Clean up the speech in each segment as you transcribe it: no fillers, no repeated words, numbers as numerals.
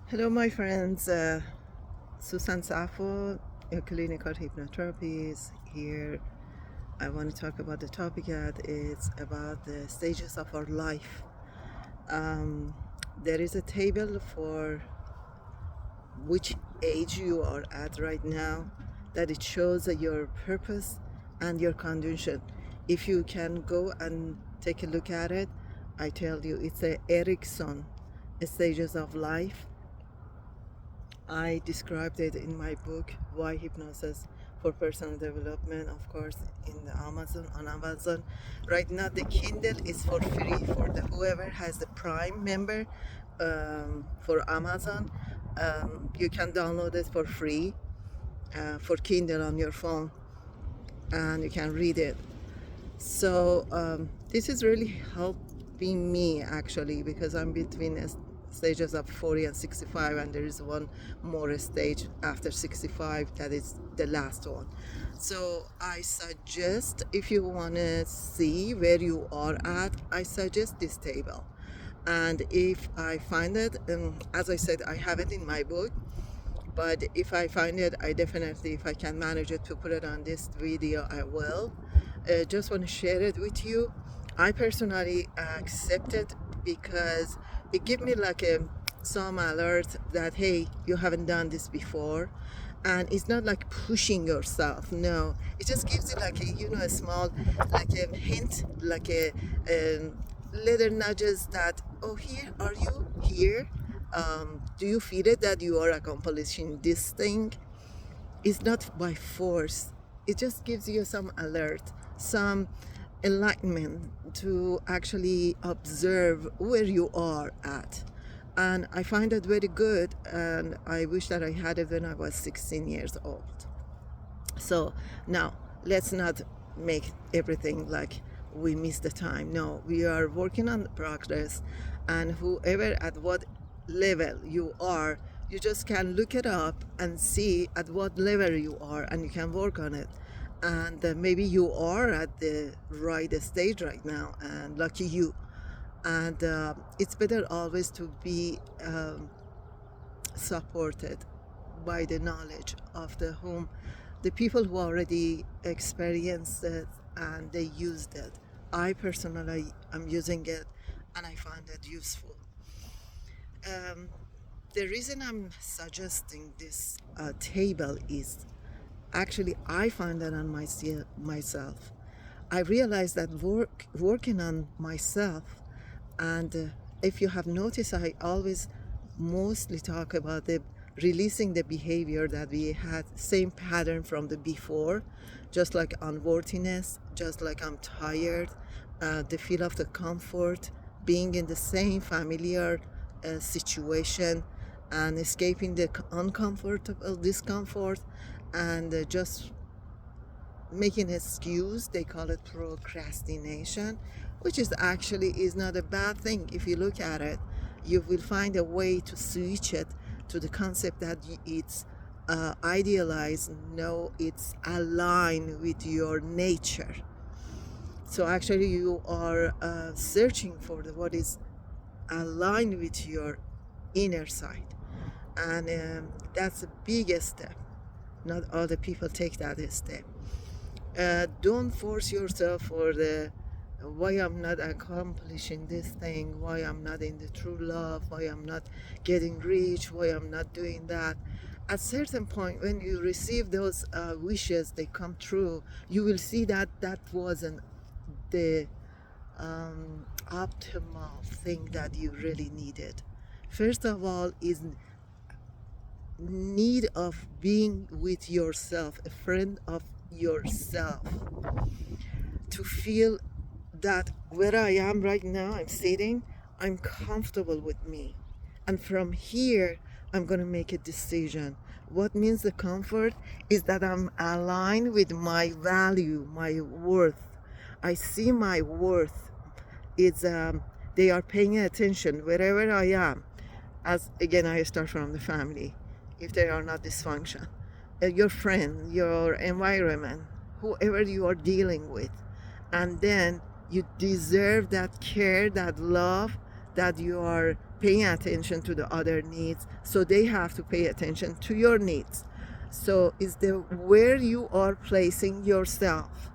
Hello, my friends. Susan Safo, a clinical hypnotherapy is here. I want to talk about the topic that is about the stages of our life. Um, there is a table for which age you are at right now, that it shows your purpose and your condition. If you can go and take a look at it, I tell you, it's a Erickson stages of life. I described it in my book, Why Hypnosis for Personal Development, of course, in the on Amazon. Right now, the Kindle is for free for the whoever has the Prime member for Amazon. You can download it for free for Kindle on your phone, and you can read it. So this is really helping me actually, because I'm between stages of 40 and 65, and there is one more stage after 65 that is the last one. So I suggest, if you want to see where you are at, I suggest this table. And if I find it, as I said, I have it in my book, but if I find it, I definitely, if I can manage it to put it on this video, I will. Just want to share it with you. I personally accept it because it gives me like some alert that, hey, you haven't done this before. And it's not like pushing yourself. No, it just gives you like a small, like a hint, like a little nudges that, oh, here are you here. Do you feel it that you are accomplishing this thing? It's not by force. It just gives you some alert, some enlightenment to actually observe where you are at. And I find it very good, and I wish that I had it when I was 16 years old. So now let's not make everything like we miss the time. No, we are working on the progress, and whoever at what level you are, you just can look it up and see at what level you are, and you can work on it. And maybe you are at the right stage right now, and lucky you. And it's better always to be supported by the knowledge of the people who already experienced it and they used it. I personally am using it, and I find it useful. Um, the reason I'm suggesting this table is actually I find that on myself. I realized that working on myself, and if you have noticed, I always mostly talk about the releasing the behavior that we had, same pattern from the before, just like unworthiness, just like I'm tired, the feel of the comfort, being in the same familiar situation, and escaping the uncomfortable discomfort, and just making excuse. They call it procrastination, which is actually is not a bad thing. If you look at it, you will find a way to switch it to the concept that it's idealized. No, it's aligned with your nature. So actually you are searching for what is aligned with your inner side, and that's the biggest step. Not all the people take that step. Don't force yourself for the why I'm not accomplishing this thing, why I'm not in the true love, why I'm not getting rich, why I'm not doing that. At certain point, when you receive those wishes, they come true, you will see that that wasn't the optimal thing that you really needed. First of all, is need of being with yourself, a friend of yourself, to feel that where I am right now, I'm sitting, I'm comfortable with me. And from here, I'm going to make a decision. What means the comfort is that I'm aligned with my value, my worth. I see my worth. It's they are paying attention wherever I am. As again, I start from the family. If they are not dysfunction, your friend, your environment, whoever you are dealing with, and then you deserve that care, that love, that you are paying attention to the other needs, so they have to pay attention to your needs. So it's the where you are placing yourself,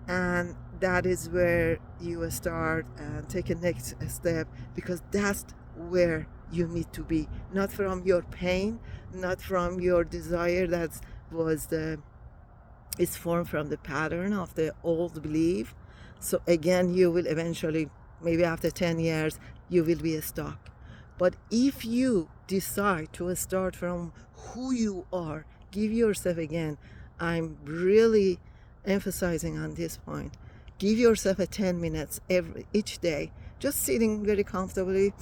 and that is where you start and take a next step, because that's where you need to be, not from your pain, not from your desire that was the is formed from the pattern of the old belief. So again, you will eventually, maybe after 10 years, you will be stuck. But if you decide to start from who you are, give yourself, again, I'm really emphasizing on this point, give yourself a 10 minutes each day, just sitting very comfortably,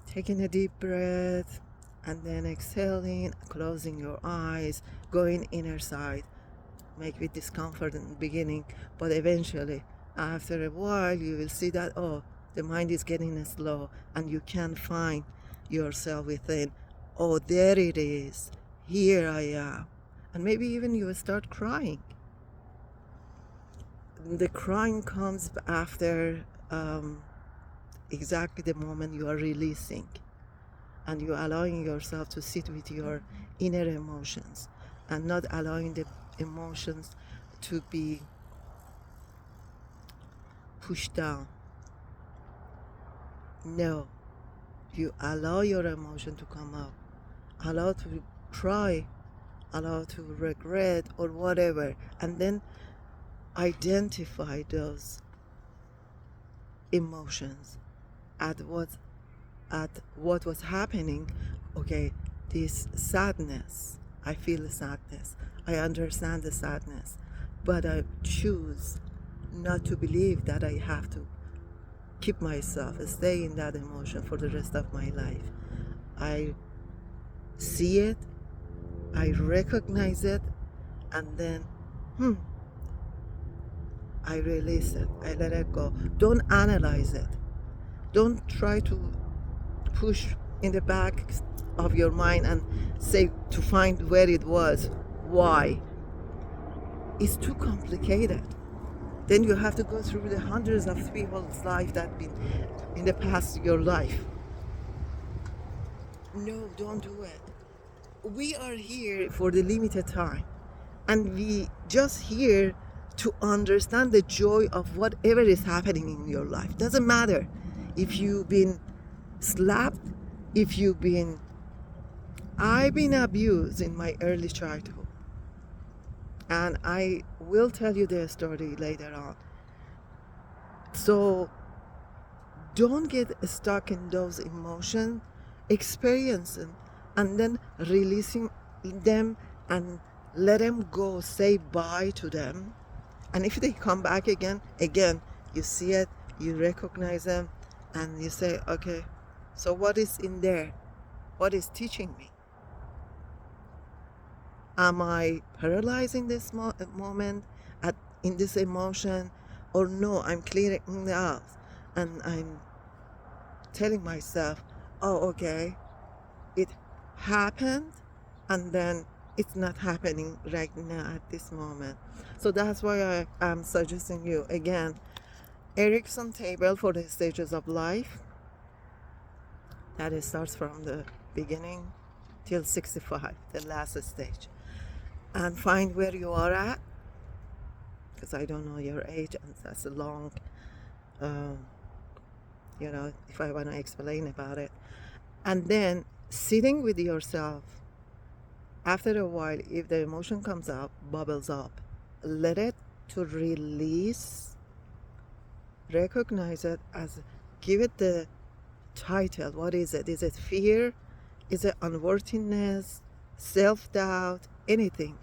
taking a deep breath, and then exhaling, closing your eyes, going inner side. Make with discomfort in the beginning, but eventually, after a while, you will see that, oh, the mind is getting slow, and you can find yourself within. Oh, there it is. Here I am. And maybe even you will start crying. The crying comes after exactly the moment you are releasing, and you're allowing yourself to sit with your inner emotions, and not allowing the emotions to be pushed down. No, you allow your emotion to come up, allow to cry, allow to regret or whatever, and then identify those emotions at what was happening. Okay, this sadness, I feel the sadness, I understand the sadness, but I choose not to believe that I have to keep myself, stay in that emotion for the rest of my life. I see it, I recognize it, and then I release it, I let it go. Don't analyze it. Don't try to push in the back of your mind and say to find where it was, why. It's too complicated. Then you have to go through the hundreds of people's life that been in the past your life. No, don't do it. We are here for the limited time, and we just here to understand the joy of whatever is happening in your life. Doesn't matter if you've been slapped, if I've been abused in my early childhood, and I will tell you the story later on. So don't get stuck in those emotions, experience them, and then releasing them, and let them go, say bye to them. And if they come back again, you see it, you recognize them, and you say, okay, so what is in there? What is teaching me? Am I paralyzing this moment in this emotion? Or no, I'm clearing it out, and I'm telling myself, oh, okay, it happened, and then it's not happening right now at this moment. So that's why I am suggesting you, again, Erikson table for the stages of life. That it starts from the beginning till 65, the last stage. And find where you are at, because I don't know your age, and that's a long, if I want to explain about it. And then sitting with yourself, after a while, if the emotion comes up, bubbles up, let it to release, recognize it as, give it the title. What is it? Is it fear? Is it unworthiness, self-doubt, anything?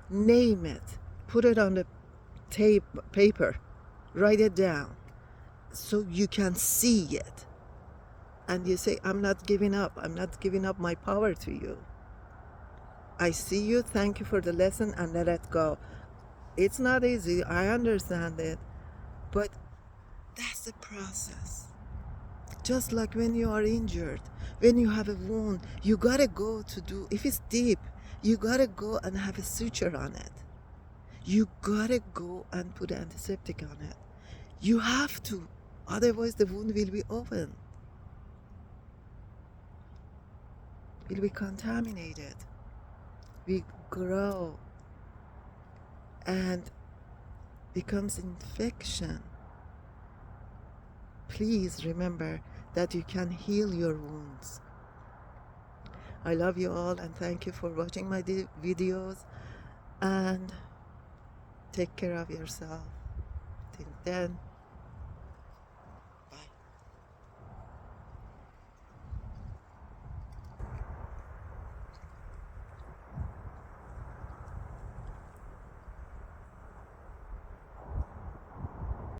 Name it, put it on the paper, write it down so you can see it, and you say, I'm not giving up my power to you. I see you, thank you for the lesson, and let it go. It's not easy, I understand it, but that's the process. Just like when you are injured, when you have a wound, you gotta go to do, if it's deep, you gotta go and have a suture on it. You gotta go and put antiseptic on it. You have to, otherwise the wound will be open. will be contaminated. We grow and becomes infection. Please remember that you can heal your wounds. I love you all and thank you for watching my videos, and take care of yourself. Till then,